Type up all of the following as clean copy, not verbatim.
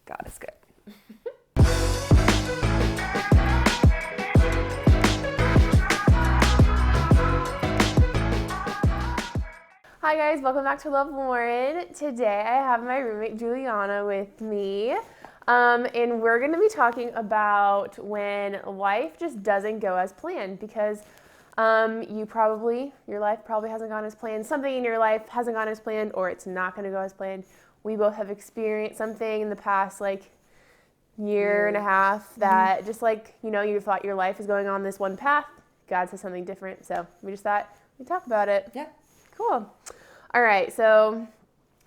God is good. Hi guys, welcome back to Love Lauren. Today I have my roommate Juliana with me, and we're going to be talking about when life just doesn't go as planned because your life probably hasn't gone as planned. Something in your life hasn't gone as planned, or it's not going to go as planned. We both have experienced something in the past year and a half that just you thought your life is going on this one path. God says something different, so we just thought we'd talk about it. Yeah. Cool. All right, so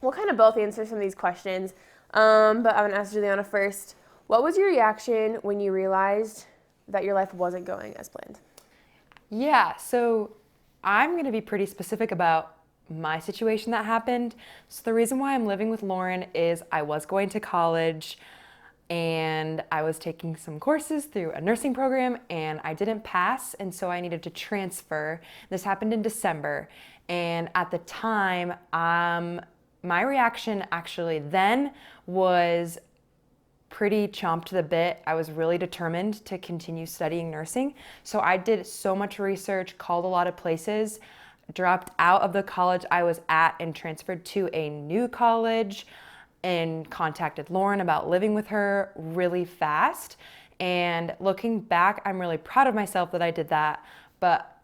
we'll kind of both answer some of these questions, but I'm going to ask Juliana first. What was your reaction when you realized that your life wasn't going as planned? Yeah, so I'm going to be pretty specific about my situation that happened. So the reason why I'm living with Lauren is I was going to college and I was taking some courses through a nursing program and I didn't pass, and so I needed to transfer. This happened in December, and at the time, my reaction actually then was pretty chomped to the bit. I was really determined to continue studying nursing. So I did so much research, called a lot of places, dropped out of the college I was at and transferred to a new college and contacted Lauren about living with her really fast. And looking back, I'm really proud of myself that I did that, but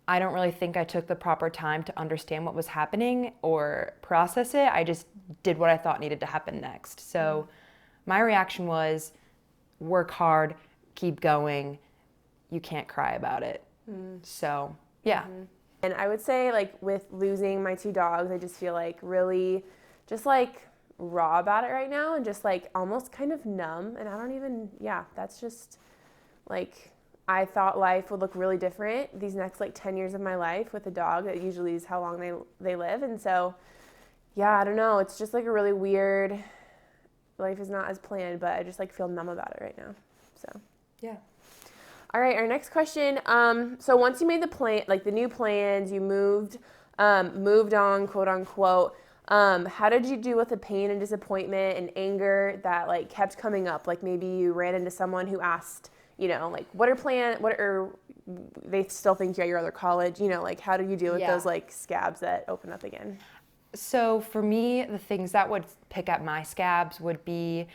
I don't really think I took the proper time to understand what was happening or process it. I just did what I thought needed to happen next. So my reaction was work hard, keep going. You can't cry about it. So, yeah. And I would say with losing my two dogs, I just feel really just raw about it right now and just almost kind of numb. And I don't even, that's just I thought life would look really different these next 10 years of my life with a dog. That usually is how long they live. And so, I don't know. It's just a really weird, life is not as planned, but I just feel numb about it right now. So, Yeah. All right, our next question. So once you made the plan, the new plans, you moved on, quote unquote. How did you deal with the pain and disappointment and anger that kept coming up? Maybe you ran into someone who asked, what are they still think you're at your other college? How do you deal with those scabs that open up again? So for me, the things that would pick at my scabs would be,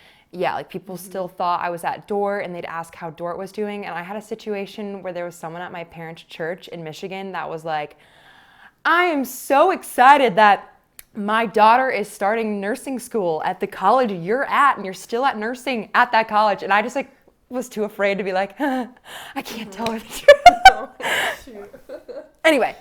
people still thought I was at Dort and they'd ask how Dort was doing. And I had a situation where there was someone at my parents' church in Michigan that was like, I am so excited that my daughter is starting nursing school at the college you're at and you're still at nursing at that college. And I just was too afraid to be like, I can't tell her the truth. Anyway,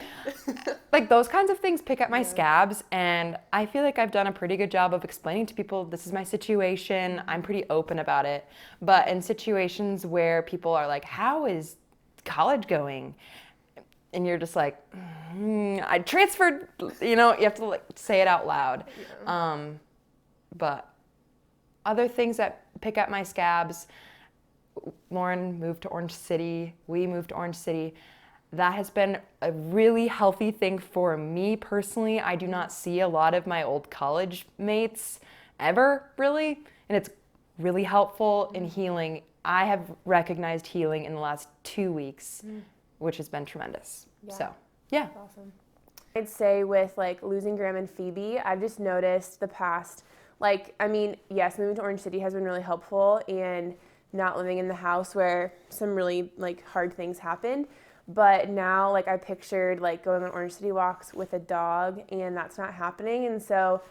those kinds of things pick at my scabs, and I feel like I've done a pretty good job of explaining to people this is my situation. I'm pretty open about it. But in situations where people are like, how is college going? And you're just like, I transferred, you have to say it out loud. Yeah. But other things that pick at my scabs, Lauren moved to Orange City. We moved to Orange City. That has been a really healthy thing for me personally. I do not see a lot of my old college mates ever, really. And it's really helpful in healing. I have recognized healing in the last 2 weeks, which has been tremendous. Yeah. So, yeah. That's awesome. I'd say with losing Graham and Phoebe, I've just noticed the past, yes, moving to Orange City has been really helpful and not living in the house where some really hard things happened. But now I pictured going on Orange City walks with a dog, and that's not happening. And so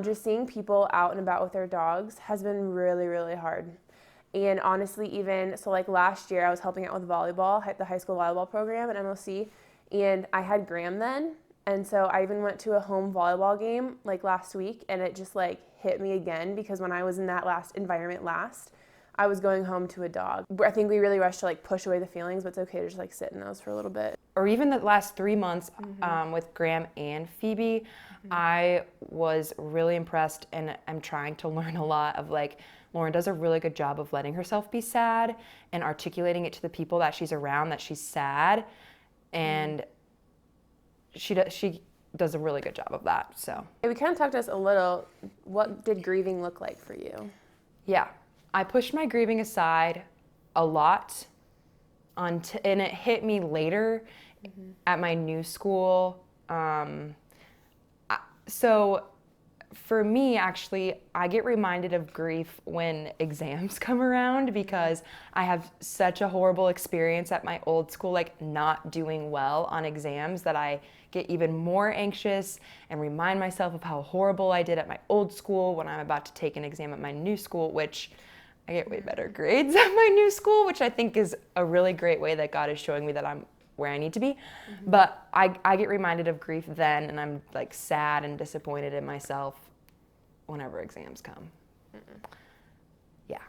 just seeing people out and about with their dogs has been really, really hard. And honestly, even so last year I was helping out with volleyball, the high school volleyball program at MOC, and I had Graham then. And so I even went to a home volleyball game last week, and it just hit me again because when I was in that environment I was going home to a dog. I think we really rushed to push away the feelings, but it's okay to just sit in those for a little bit. Or even the last 3 months with Graham and Phoebe, I was really impressed, and I'm trying to learn a lot of Lauren does a really good job of letting herself be sad and articulating it to the people that she's around that she's sad, and she does a really good job of that. So we kind of talked to us a little. What did grieving look like for you? Yeah. I pushed my grieving aside a lot and it hit me later at my new school. So for me, actually, I get reminded of grief when exams come around because I have such a horrible experience at my old school, like not doing well on exams, that I get even more anxious and remind myself of how horrible I did at my old school when I'm about to take an exam at my new school, which I get way better grades at my new school, which I think is a really great way that God is showing me that I'm where I need to be. But I get reminded of grief then, and I'm like sad and disappointed in myself whenever exams come. Yeah.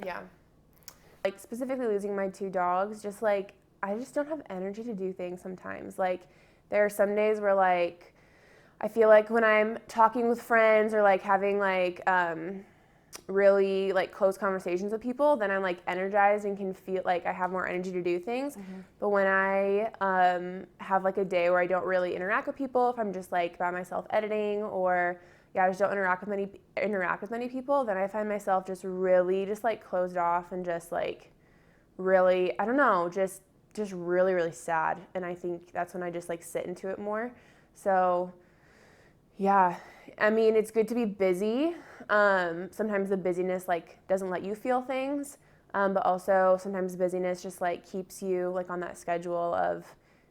Yeah. Like specifically losing my 2 dogs, just like I just don't have energy to do things sometimes. Like there are some days where like I feel like when I'm talking with friends or like having like really like close conversations with people, then I'm like energized and can feel like I have more energy to do things. But when I have like a day where I don't really interact with people, if I'm just like by myself editing or I just don't interact with many people, then I find myself just really just like closed off and just like really, I don't know, just really, really sad. And I think that's when I just like sit into it more. So yeah, I mean, it's good to be busy. Sometimes the busyness like doesn't let you feel things, but also sometimes busyness just like keeps you like on that schedule of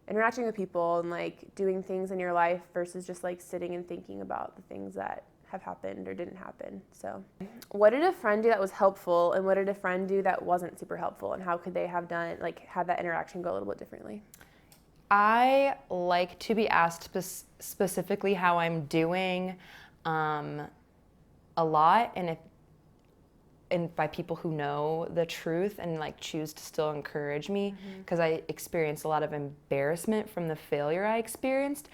interacting with people and like doing things in your life versus just like sitting and thinking about the things that have happened or didn't happen. So what did a friend do that was helpful, and what did a friend do that wasn't super helpful, and how could they have done like had that interaction go a little bit differently? I like to be asked specifically how I'm doing a lot, and by people who know the truth and like choose to still encourage me, because I experienced a lot of embarrassment from the failure I experienced,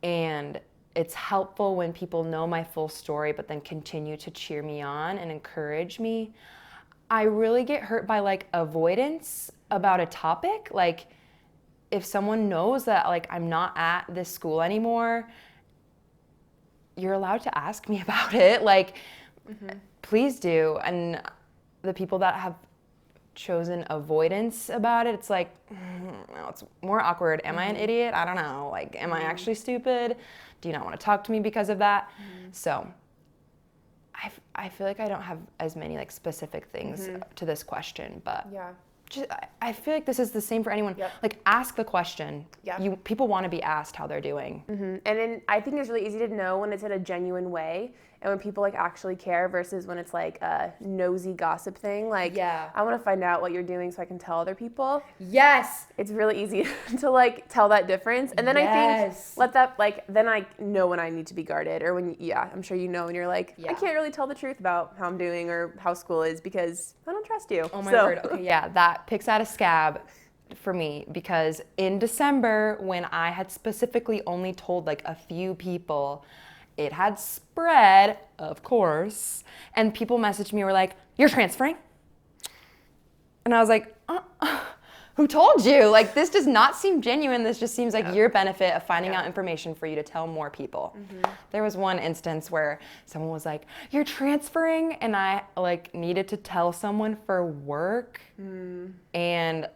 and it's helpful when people know my full story but then continue to cheer me on and encourage me. I really get hurt by like avoidance about a topic. Like if someone knows that like I'm not at this school anymore, you're allowed to ask me about it. Like please do. And the people that have chosen avoidance about it, it's like, no, it's more awkward. Am I an idiot? I don't know. Like, am I actually stupid? Do you not want to talk to me because of that? So I feel like I don't have as many like specific things to this question, but I feel like this is the same for anyone. Like ask the question. People want to be asked how they're doing. And then I think it's really easy to know when it's in a genuine way and when people like actually care versus when it's like a nosy gossip thing. Like, I want to find out what you're doing so I can tell other people. Yes. It's really easy to like tell that difference. And then I think let that like, then I know when I need to be guarded, or when, I'm sure you know when you're like, I can't really tell the truth about how I'm doing or how school is because I don't trust you. Oh my word. Okay, that picks out a scab for me, because in December, when I had specifically only told like a few people, it had spread, of course, and people messaged me, were like, you're transferring? And I was like, who told you? Like, this does not seem genuine. This just seems like your benefit of finding out information for you to tell more people. There was one instance where someone was like, you're transferring? And I like needed to tell someone for work, and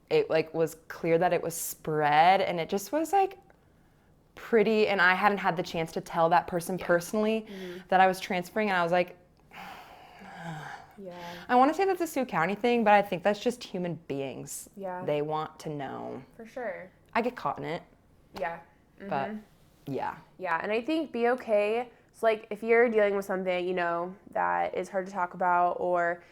it like was clear that it was spread, and it just was like pretty, and I hadn't had the chance to tell that person personally that I was transferring, and I was like, I want to say that's a Sioux County thing, but I think that's just human beings. They want to know. For sure. I get caught in it. But and I think be okay. So like if you're dealing with something, you know, that is hard to talk about, or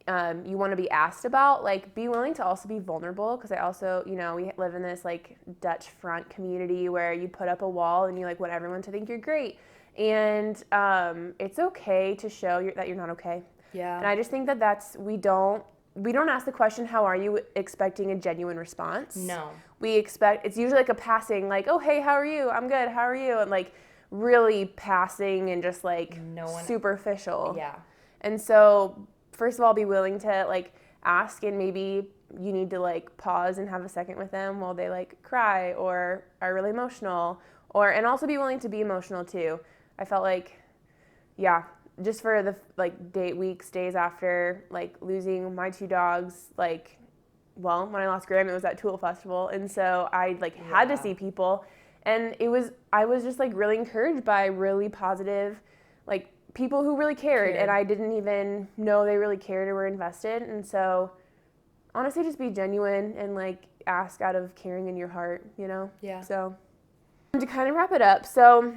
you want to be asked about, like be willing to also be vulnerable, because I also, you know, we live in this like Dutch front community where you put up a wall and you like want everyone to think you're great, and it's okay to show that you're not okay. And I just think that we don't ask the question, how are you, expecting a genuine response. We expect, it's usually like a passing, like, oh hey, how are you? I'm good, how are you? And like really passing and just like superficial. And so first of all, be willing to like ask, and maybe you need to like pause and have a second with them while they like cry or are really emotional, and also be willing to be emotional too. I felt like, just for the like days after like losing my 2 dogs, like, well, when I lost Graham, it was at Tool Festival, and so I like had to see people, and I was just like really encouraged by really positive, like people who really cared, and I didn't even know they really cared or were invested, and so honestly, just be genuine and like ask out of caring in your heart, you know? Yeah. So to kind of wrap it up, so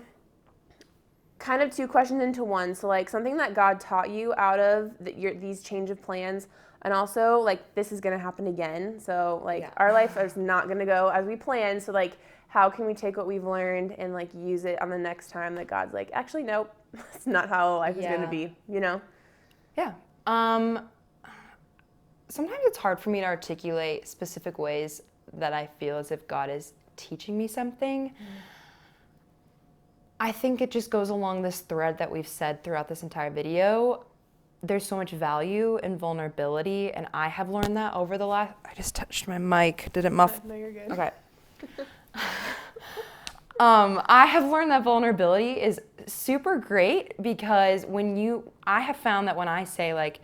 kind of 2 questions into one. So like something that God taught you out of these change of plans, and also like this is going to happen again. So like our life is not going to go as we planned. So like how can we take what we've learned and like use it on the next time that God's like, actually, nope, it's not how life is going to be, you know? Yeah. Sometimes it's hard for me to articulate specific ways that I feel as if God is teaching me something. I think it just goes along this thread that we've said throughout this entire video. There's so much value in vulnerability, and I have learned that over the last... I just touched my mic. Did it muff? No, you're good. Okay. I have learned that vulnerability is super great because I have found that when I say like,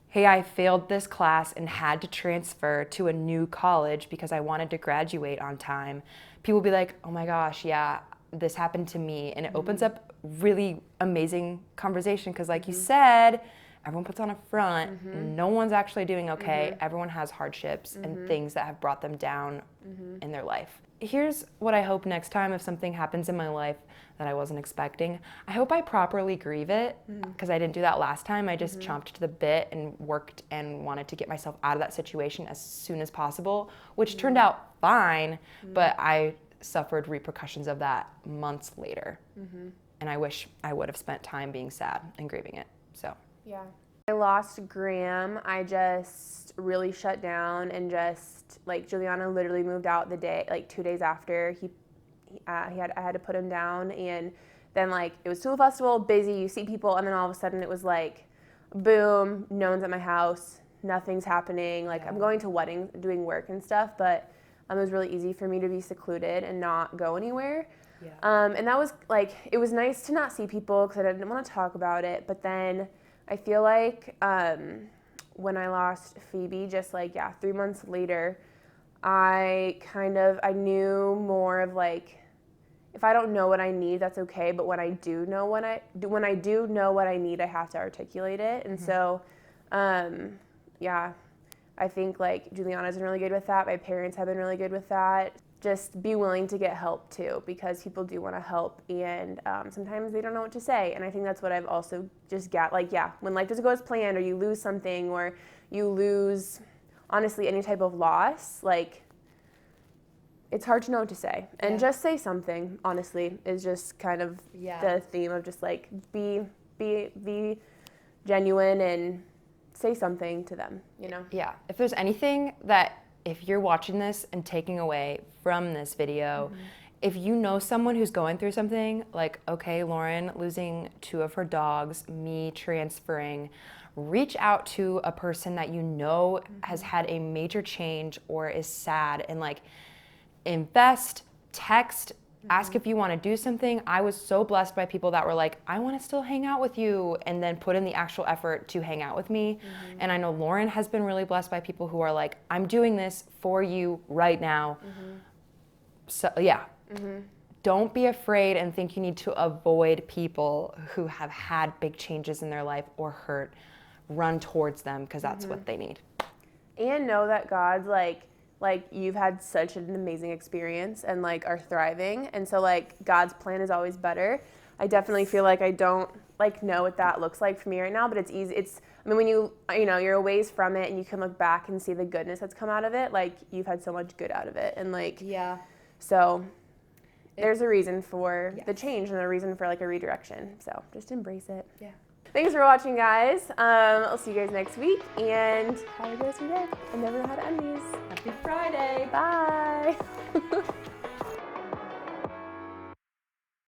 hey, I failed this class and had to transfer to a new college because I wanted to graduate on time, people will be like, oh my gosh, yeah, this happened to me. And it opens up really amazing conversation because like you said, everyone puts on a front. No one's actually doing okay. Everyone has hardships and things that have brought them down in their life. Here's what I hope next time if something happens in my life that I wasn't expecting. I hope I properly grieve it because I didn't do that last time. I just chomped to the bit and worked and wanted to get myself out of that situation as soon as possible, which turned out fine, but I suffered repercussions of that months later. And I wish I would have spent time being sad and grieving it. So yeah. I lost Graham. I just really shut down and just like Juliana literally moved out the day, like 2 days after I had to put him down, and then like it was Tool Festival, busy, you see people, and then all of a sudden it was like, boom, no one's at my house, nothing's happening. Like I'm going to weddings, doing work and stuff, but it was really easy for me to be secluded and not go anywhere. And that was like, it was nice to not see people because I didn't want to talk about it, but then I feel like when I lost Phoebe, just like, 3 months later, I knew more of like, if I don't know what I need, that's okay. But when I do know what I need, I have to articulate it. And so, I think like Juliana's been really good with that. My parents have been really good with that. Just be willing to get help too, because people do want to help, and sometimes they don't know what to say. And I think that's what I've also just got, like, when life doesn't go as planned, or you lose something, or you lose, honestly, any type of loss, like, it's hard to know what to say. And just say something, honestly, is just kind of the theme of just like, be genuine and say something to them, you know? Yeah. If there's anything that, if you're watching this and taking away from this video, if you know someone who's going through something like, okay, Lauren losing 2 of her dogs, me transferring, reach out to a person that you know has had a major change or is sad, and like invest, text, ask if you want to do something. I was so blessed by people that were like, I want to still hang out with you, and then put in the actual effort to hang out with me. And I know Lauren has been really blessed by people who are like, I'm doing this for you right now. So don't be afraid and think you need to avoid people who have had big changes in their life or hurt. Run towards them, because that's what they need. And know that God's like you've had such an amazing experience and like are thriving, and so like God's plan is always better. I definitely feel like I don't like know what that looks like for me right now, but it's easy. I mean, when you're a ways from it and you can look back and see the goodness that's come out of it, like you've had so much good out of it, and like so there's a reason for the change and a reason for like a redirection. So just embrace it. Thanks for watching, guys. I'll see you guys next week, and have a good rest of your day. I never know how to end these. Happy Friday. Bye.